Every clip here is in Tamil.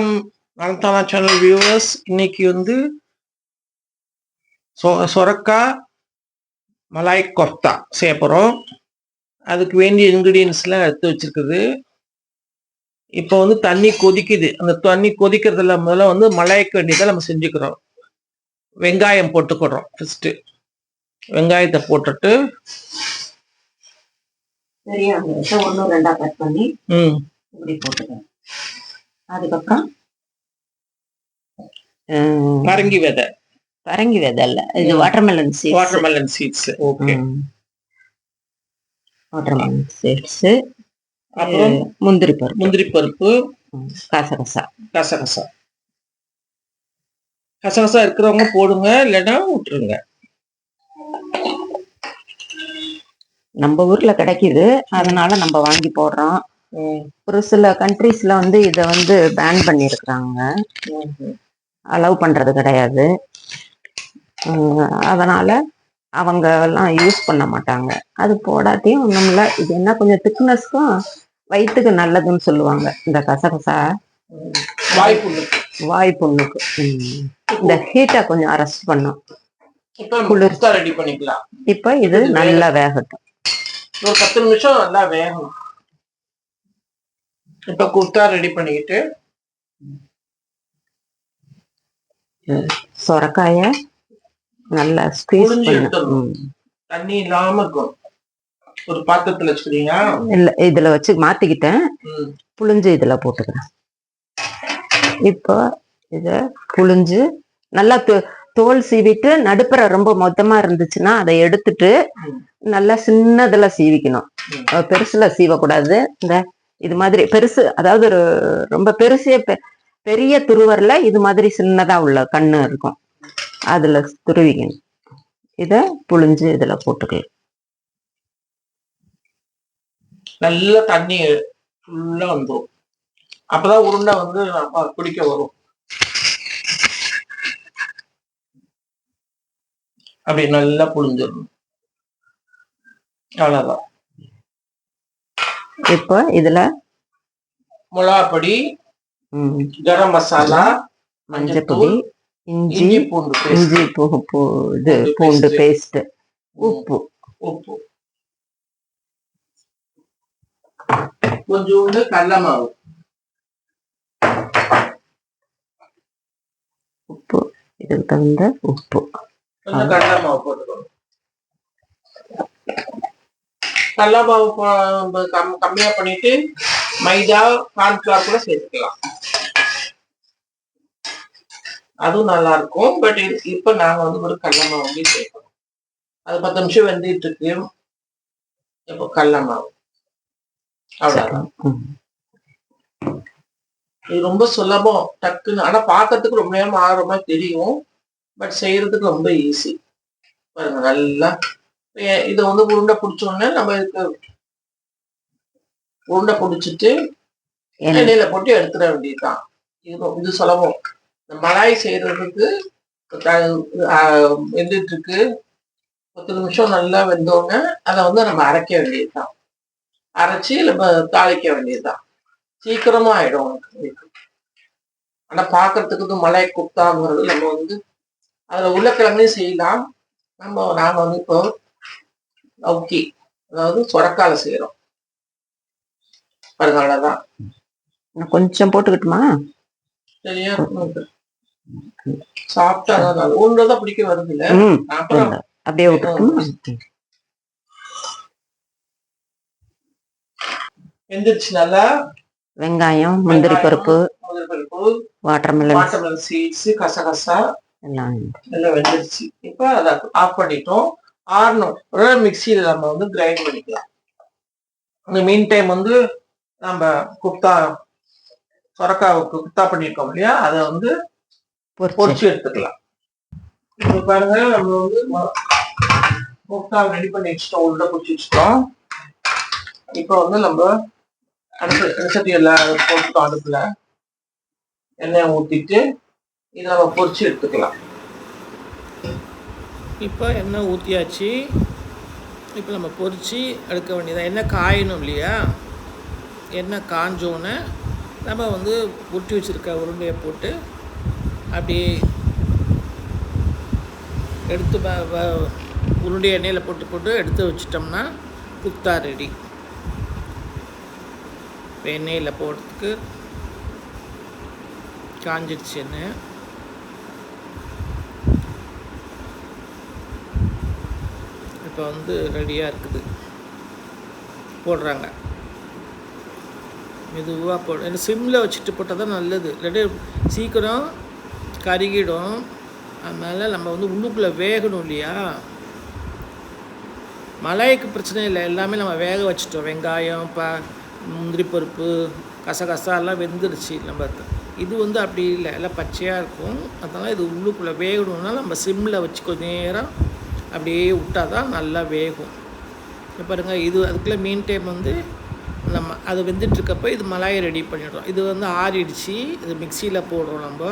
வணக்கம் நலந்தானா சேனல் வியூவர்ஸ். இன்னைக்கு வந்து சொரக்காய் மலாய் கோஃப்தா செய்ய போகிறோம். அதுக்கு வேண்டிய இன்க்ரீடியன்ஸ்லாம் எடுத்து வச்சிருக்குது. இப்போ வந்து தண்ணி கொதிக்குது. அந்த தண்ணி கொதிக்கிறதுல முதல்ல வந்து மலாய்க்கு வேண்டியதை நம்ம செஞ்சுக்கிறோம். வெங்காயம் போட்டுக்கிறோம். ஃபஸ்ட்டு வெங்காயத்தை போட்டுட்டு பெரிய வெங்காயத்தை 1-2 கட் பண்ணி இப்படி போட்டுக்கிறேன். அதுக்கப்புறம் பரங்கி விதை இல்ல, இது watermelon seeds. Okay, watermelon seeds. அப்புறம் முந்திரி பருப்பு, கசகசா இருக்கிறவங்க போடுங்க, இல்லைன்னா விட்டுருங்க. நம்ம ஊர்ல கிடைக்குது, அதனால நம்ம வாங்கி போடுறோம். ஒரு சில கண்ட்ரீஸ்ல வந்து இதை வந்து பேன் பண்ணிருக்கிறாங்க, அலோவ் பண்றது கிடையாது. அதனால அவங்க எல்லாம் யூஸ் பண்ண மாட்டாங்க. அது போடாட்டியும் ஒண்ணுமில்ல. இது என்ன கொஞ்சம் திக்னஸ்க்கும் வயிற்றுக்கு நல்லதுன்னு சொல்லுவாங்க. இந்த கசகசா வாய்ப்புண்ணுக்கு இந்த ஹீட்டை கொஞ்சம் அரெஸ்ட் பண்ணும். குளிர்ச்சி ரெடி பண்ணிக்கலாம். இப்ப இது நல்லா வேகட்டும். ஒரு 10 நிமிஷம் நல்லா வேகணும். இப்ப குர்தா ரெடி பண்ணிக்கிட்டு சொரக்காய நல்லா ஸ்குவீஸ் பண்ணணும். தண்ணி இல்லாம இருக்கும். ஒரு பாத்திரத்துல வச்சுக்கிறீங்க? இல்ல, இதுல வச்சு மாத்திக்கிட்டேன். புளிஞ்சு இதுல போட்டுக்கிறேன். இப்போ இத புளிஞ்சு நல்லா தோல் சீவிட்டு, நடுப்புற ரொம்ப மொத்தமா இருந்துச்சுன்னா அதை எடுத்துட்டு நல்லா சின்னதுல சீவிக்கணும். பெருசுல சீவக்கூடாது. இந்த இது மாதிரி பெருசு, அதாவது ரொம்ப பெரிய துருவர்ல இது மாதிரி சின்னதா உள்ள கண்ணு இருக்கும், அதுல துருவிக்கணும். இத புளிஞ்சு இதுல போட்டுக்கலாம். நல்ல தண்ணி ஃபுல்லா வந்துடும். அப்பதான் உருண்டை வந்து பிடிக்க வரும். அப்படி நல்லா புளிஞ்சிடணும். அவ்வளவுதான். இப்போ இதுல மிளகாப்பொடி, கரம் மசாலா, மஞ்சள் பொடி, இஞ்சி பூண்டு பேஸ்ட், உப்பு கொஞ்சோண்டு கடலை மாவு, உப்பு இதுக்கு தகுந்த உப்பு, கொஞ்சம் கடலை மாவு போட்டுக்கணும். கடலை மாவு கம்மியா பண்ணிட்டு மைதா, கார்ன்ஃபிளவர் கூட சேர்த்துக்கலாம். அதுவும் நல்லா இருக்கும். பட் இப்ப நாங்க வந்து ஒரு கடலை மாவு வந்து சேர்க்கணும். அது 10 நிமிஷம் வெந்துட்டு இருக்கு. இப்போ கடலை மாவு அவ்வளவுதான். இது ரொம்ப சுலபம், டக்குன்னு. ஆனா பாக்கிறதுக்கு ரொம்ப நேரம் ஆகிற மாதிரி தெரியும், பட் செய்யறதுக்கு ரொம்ப ஈஸி. பாருங்க, நல்லா இதை வந்து உருண்டை பிடிச்சோடனே நம்ம இதுக்கு உருண்டை பிடிச்சிட்டு எண்ணெயில போட்டு எடுத்துட வேண்டியதுதான். இது சுலபம். இந்த மலாய் செய்யறதுக்கு வெந்துட்டு இருக்கு. 10 நிமிஷம் நல்லா வெந்தோடனே அதை வந்து நம்ம அரைக்க வேண்டியதுதான். அரைச்சி நம்ம தாளிக்க வேண்டியதுதான். சீக்கிரமா ஆயிடும். ஆனா பாக்குறதுக்கு மலாய் குப்தாங்கிறது நம்ம வந்து அதுல உருளைக்கிழங்கையும் செய்யலாம். நாங்க வந்து இப்போ லௌக்கி, அதாவது சொரக்கால செய்யறோம். அதனாலதான் கொஞ்சம் போட்டுக்கிட்டுமா? சரியா சாப்பிட்டா ஒன்றுதான் பிடிக்க வருது இல்ல. அப்புறம் அப்படியே விட்டுட்டுமா? வெந்துருச்சு நல்லா. வெங்காயம், முந்திரி பருப்பு, வாட்டர்மெலன் சீட்ஸ், கசகசா எல்லாம் வெந்துருச்சு. இப்ப அதை ஆஃப் பண்ணிட்டோம். ஆறணும். மிக்சியில நம்ம வந்து கிரைண்ட் பண்ணிக்கலாம். இந்த மீன் டைம் வந்து நம்ம சொரக்காவுக்கு குப்தா பண்ணிருக்கோம் இல்லையா, அதை வந்து பொரிச்சு எடுத்துக்கலாம். இப்ப பாருங்க, நம்ம வந்து குப்தா ரெடி பண்ணி வச்சுட்டோம், உள்ள பொரிச்சு வச்சுட்டோம். இப்போ வந்து நம்ம அடுப்பு எல்லாம் போட்டுட்டோம். அடுப்புல எண்ணெய் ஊத்திட்டு இதை நம்ம பொரிச்சு எடுத்துக்கலாம். இப்போ எண்ணெய் ஊற்றியாச்சு. இப்போ நம்ம பொரிச்சு எடுக்க வேண்டியதான். எண்ணெய் காயணும் இல்லையா? எண்ணெய் காஞ்சோன்னு நம்ம வந்து உருட்டி வச்சுருக்க உருண்டையை போட்டு அப்படியே எடுத்து உருண்டை எண்ணெயில் போட்டு எடுத்து வச்சிட்டோம்னா குப்தா ரெடி. இப்போ எண்ணெயில் போடுறதுக்கு காஞ்சிடுச்சு எண்ணெய். இப்போ வந்து ரெடியாக இருக்குது, போடுறாங்க. மெதுவாக போடு, ஏன்னா சிம்மில் வச்சுட்டு போட்டால் தான் நல்லது, இல்லாட்டி சீக்கிரம் கருகிடும். அதனால் நம்ம வந்து உள்ளுக்குள்ளே வேகணும் இல்லையா. மலாய்க்கு பிரச்சனை இல்லை, எல்லாமே நம்ம வேக வச்சுட்டோம். வெங்காயம், முந்திரி பருப்பு, கசகசா எல்லாம் வெந்துருச்சு. நம்ம இது வந்து அப்படி இல்லை, எல்லாம் பச்சையாக இருக்கும். அதனால் இது உள்ளுக்குள்ளே வேகணும்னா நம்ம சிம்மில் வச்சு கொஞ்சம் நேரம் அப்படியே விட்டால் தான் நல்லா வேகும். இப்போ பாருங்கள், இது அதுக்குள்ளே மீன் டைம் வந்து நம்ம அது வெந்துட்டுருக்கப்போ இது மலாயை ரெடி பண்ணிடுறோம். இது வந்து ஆறிடுச்சு, இது மிக்சியில் போடுறோம். நம்ம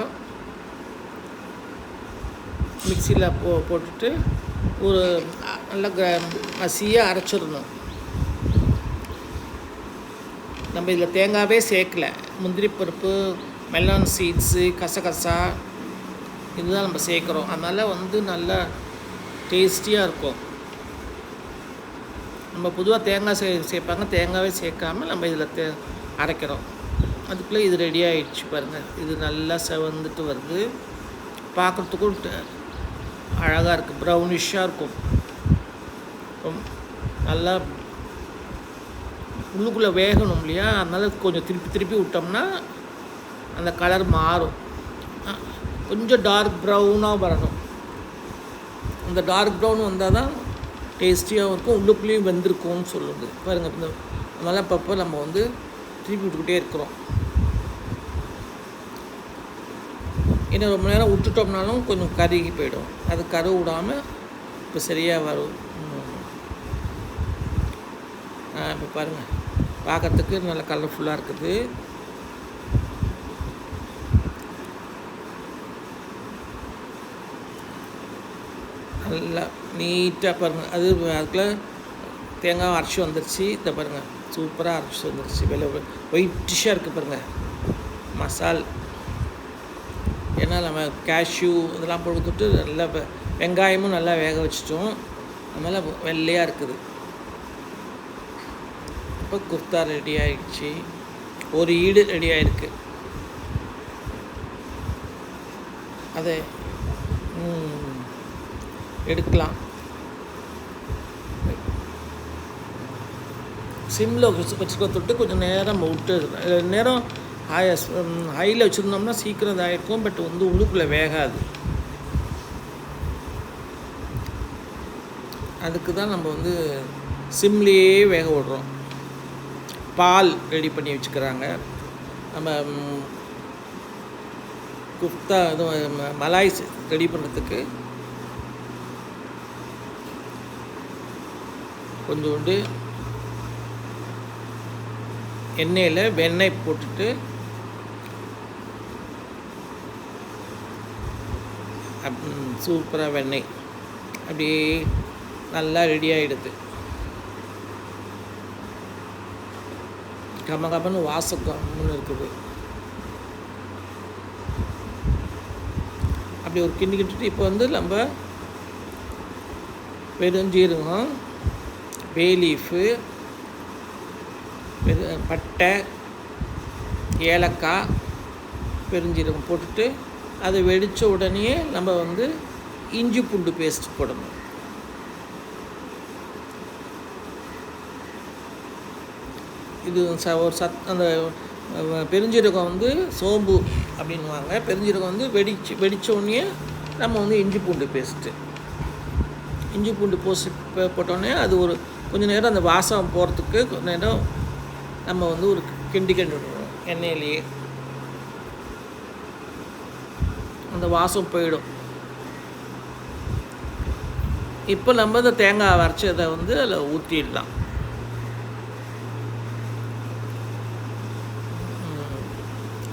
மிக்சியில் போட்டுட்டு ஒரு நல்லா மசியாக அரைச்சிடணும். நம்ம இதில் தேங்காவே சேர்க்கல, முந்திரி பருப்பு, மெலன் சீட்ஸு, கசகசா இதுதான் நம்ம சேர்க்குறோம். அதனால் வந்து நல்லா டேஸ்டியாக இருக்கும். நம்ம பொதுவாக தேங்காய் சேர்ப்பாங்க, தேங்காவே சேர்க்காமல் நம்ம இதில் அரைக்கிறோம். அதுக்குள்ளே இது ரெடி ஆகிடுச்சு பாருங்கள். இது நல்லா செவந்துட்டு வருது, பார்க்குறதுக்கும் அழகாக இருக்குது, ப்ரௌனிஷாக இருக்கும். நல்லா உள்ளுக்குள்ளே வேகணும் இல்லையா, அதனால் கொஞ்சம் திருப்பி விட்டோம்னா அந்த கலர் மாறும். கொஞ்சம் டார்க் ப்ரௌனாக வரணும். அந்த டார்க் ப்ரௌன் வந்தால் தான் டேஸ்டியாகவும் இருக்கும், உள்ளுக்குள்ளேயும் வெந்திருக்கும்னு சொல்லுது பாருங்கள். அதனால் அப்பப்போ நம்ம வந்து திருப்பி விட்டுக்கிட்டே இருக்கிறோம். ஏன்னா ரொம்ப நேரம் விட்டுட்டோம்னாலும் கொஞ்சம் கருகி போயிடும். அது கரு விடாமல் இப்போ சரியாக வரும். இப்போ பாருங்கள், பார்க்குறதுக்கு நல்லா கலர்ஃபுல்லாக இருக்குது. நல்லா நீட்டாக பாருங்கள். அதுக்குள்ளே தேங்காய் அரைச்சி வந்துடுச்சு. இதை பாருங்கள், சூப்பராக அரைச்சி வந்துடுச்சு. ஒயிட்டிஷாக இருக்குது பாருங்கள் மசால். ஏன்னா நம்ம கேஷ்யூ இதெல்லாம் போட்டுட்டு நல்லா வெங்காயமும் நல்லா வேக வச்சிட்டோம், அதனால் வெள்ளையாக இருக்குது. இப்போ குப்தா ரெடி ஆகிடுச்சு, ஒரு ஈடு ரெடி ஆகிருக்கு. அதை எடுக்கலாம். சிம்மில் வச்சுக்க தொட்டு கொஞ்சம் நேரம் விட்டு நேரம் ஹையில் வச்சுருந்தோம்னா சீக்கிரம் இதாகிருக்கும். பட் வந்து உள்ளுக்குள்ளே வேகாது. அதுக்கு தான் நம்ம வந்து சிம்லேயே வேக விடுறோம். பால் ரெடி பண்ணி வச்சுக்கிறாங்க. நம்ம குப்தா இது மலாய் ரெடி பண்ணுறதுக்கு கொஞ்சோண்டு எண்ணெயில் வெண்ணெய் போட்டுட்டு சூப்பராக வெண்ணெய் அப்படியே நல்லா ரெடி ஆகிடுது. கமகமன்னு வாசக்கம்னு இருக்குது. அப்படி ஒரு கிண்டிக்கிட்டு இப்போ வந்து நம்ம பெருஞ்சீரகம், பே லீஃபு, பட்டை, ஏலக்காய், பெருஞ்சீரகம் போட்டுட்டு அதை வெடித்த உடனே நம்ம வந்து இஞ்சி பூண்டு பேஸ்ட் போடணும். இது ஒரு அந்த பெருஞ்சீரகம் வந்து சோம்பு அப்படின்வாங்க. பெருஞ்சீரகம் வந்து வெடித்த உடனே நம்ம வந்து இஞ்சி பூண்டு பேஸ்ட்டு, இஞ்சி பூண்டு போட்டோடனே அது ஒரு கொஞ்சம் நேரம் அந்த வாசம் போகிறதுக்கு கொஞ்சம் நேரம் நம்ம வந்து ஒரு கிண்டி விடணும். எண்ணெயிலேயே அந்த வாசம் போயிடும். இப்போ நம்ம இந்த தேங்காய் அரைச்சதை வந்து அதில் ஊற்றிடலாம்.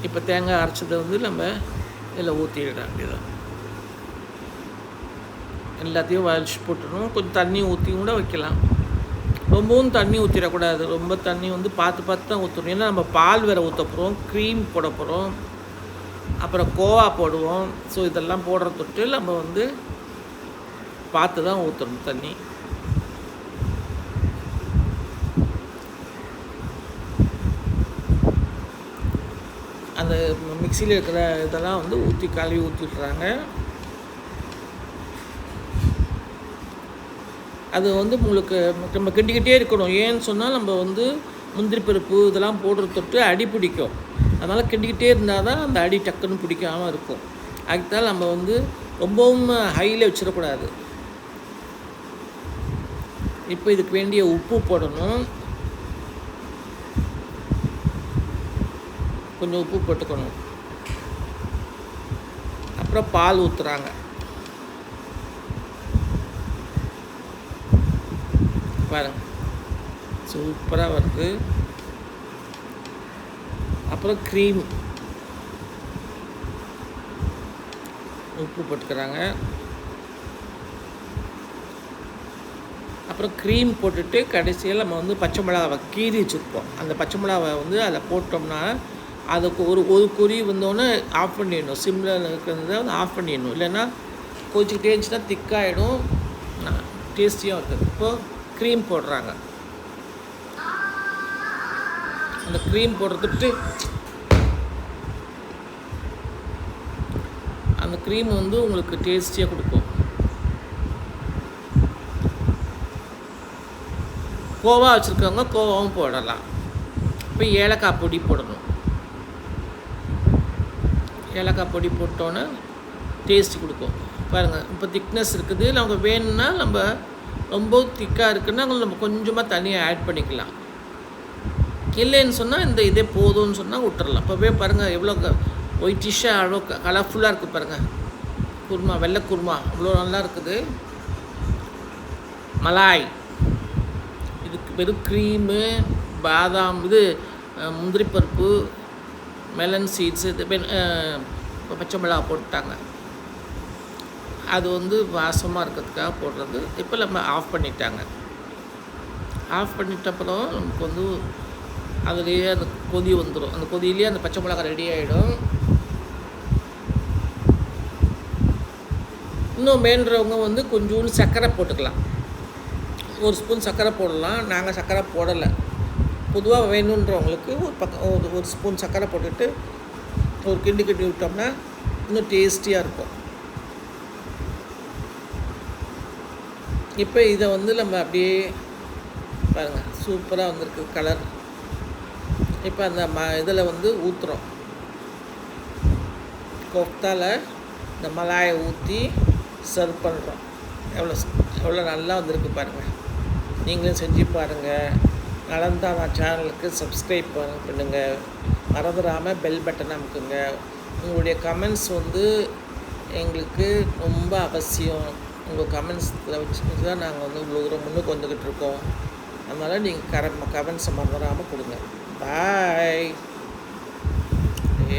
இப்போ தேங்காய் அரைச்சதை வந்து நம்ம இதில் ஊற்றிட வேண்டியதான். எல்லாத்தையும் வலிச்சு போட்டுடணும். கொஞ்சம் தண்ணி ஊற்றி கூட வைக்கலாம். ரொம்பவும் தண்ணி ஊற்றிடக்கூடாது. ரொம்ப தண்ணி வந்து பார்த்து பார்த்து தான் ஊற்றணும். ஏன்னா நம்ம பால் வேறு ஊற்ற போகிறோம், க்ரீம் போட போகிறோம், அப்புறம் கோவா போடுவோம். ஸோ இதெல்லாம் போடுற தொட்டு நம்ம வந்து பார்த்து தான் ஊற்றணும் தண்ணி. அந்த மிக்சியில் இருக்கிற இதெல்லாம் வந்து கழுவி ஊற்றிடுறாங்க. அது வந்து உங்களுக்கு நம்ம கிண்டிக்கிட்டே இருக்கணும். ஏன்னு சொன்னால் நம்ம வந்து முந்திரி பருப்பு இதெல்லாம் போடுற தொட்டு அடி பிடிக்கும். அதனால் கிண்டிக்கிட்டே இருந்தால் தான் அந்த அடி டக்குன்னு பிடிக்காமல் இருக்கும். அதுக்கு நம்ம வந்து ரொம்பவும் ஹையில் வச்சிடக்கூடாது. இப்போ இதுக்கு வேண்டிய உப்பு போடணும். கொஞ்சம் உப்பு போட்டுக்கணும். அப்புறம் பால் ஊற்றுறாங்க. பாருங்க, சூப்பராக வருது. அப்புறம் க்ரீம் உப்பு போட்டுக்கிறாங்க. அப்புறம் க்ரீம் போட்டுட்டு கடைசியில் நம்ம வந்து பச்சை மிளகாவை கீறி வச்சுருப்போம். அந்த பச்சை மிளகாவை வந்து அதில் போட்டோம்னா அதுக்கு ஒரு கொதி வந்தோடனே ஆஃப் பண்ணிடணும். சிம்மில் இருக்கிறத வந்து ஆஃப் பண்ணிடணும். இல்லைன்னா கொதிச்சுக்கிட்டே இருந்துச்சுன்னா திக்காகிடும், டேஸ்டியாக இருக்குது. இப்போது க்ரீம் போடுறாங்க. அந்த க்ரீம் போடுறதுட்டு அந்த க்ரீம் வந்து உங்களுக்கு டேஸ்டியாக கொடுக்கும். கோவா வச்சுருக்கவங்க கோவாவும் போடலாம். இப்போ ஏலக்காய் பொடி போடணும். ஏலக்காய் பொடி போட்டோன்னே டேஸ்ட் கொடுக்கும். பாருங்கள், இப்போ திக்னஸ் இருக்குது. நமக்கு வேணும்னா நம்ம ரொம்ப திக்காக இருக்குன்னா நம்ம கொஞ்சமாக தண்ணியை ஆட் பண்ணிக்கலாம். இல்லைன்னு சொன்னால் இதே போதும்னு சொன்னால் விட்டுறலாம். இப்போவே பாருங்கள் எவ்வளோ ஒயிட்டிஷாக அவ்வளோ கலர்ஃபுல்லாக இருக்குது பாருங்கள். குருமா, வெள்ளை குருமா அவ்வளோ நல்லா இருக்குது. மலாய் இதுக்கு வெறும் க்ரீமு, பாதாம், முந்திரி பருப்பு, மெலன் சீட்ஸு, பச்சை மிளகா போட்டாங்க. அது வந்து வாசமாக இருக்கிறதுக்காக போடுறது. இப்போ நம்ம ஆஃப் பண்ணிட்டாங்க. ஆஃப் பண்ணிட்ட அப்புறம் நமக்கு வந்து அதுலேயே அந்த கொதி வந்துடும். அந்த கொதியிலேயே அந்த பச்சை மிளகா ரெடி ஆகிடும். இன்னும் வேண்டுறவங்க வந்து கொஞ்சோண்டு சர்க்கரை போட்டுக்கலாம். 1 ஸ்பூன் சர்க்கரை போடலாம். நாங்கள் சர்க்கரை போடலை. பொதுவாக வேணுன்றவங்களுக்கு ஒரு ஸ்பூன் சர்க்கரை போட்டுட்டு ஒரு கிண்டி விட்டோம்னா இன்னும் டேஸ்டியாக இருக்கும். இப்போ இதை வந்து நம்ம அப்படியே பாருங்கள், சூப்பராக வந்திருக்கு கலர். இப்போ அந்த இதில் வந்து ஊற்றுறோம். கோஃப்தாவில் இந்த மலாயை ஊற்றி சர்வ் பண்ணுறோம். எவ்வளோ நல்லா வந்திருக்கு பாருங்கள். நீங்களும் செஞ்சு பாருங்கள். நலந்தானா சேனலுக்கு சப்ஸ்கிரைப் பண்ணுங்கள். மறந்துடாமல் பெல் பட்டன் அமுக்குங்க. உங்களுடைய கமெண்ட்ஸ் வந்து எங்களுக்கு ரொம்ப அவசியம். உங்கள் கமெண்ட்ஸில் வச்சுட்டு தான் நாங்கள் வந்து இவ்வளோ தூரம் முன்னுக்கு வந்துக்கிட்டு இருக்கோம். அதனால் நீங்கள் கமெண்ட்ஸை மறந்துடாமல் கொடுங்க. பாய்.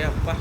அப்பா.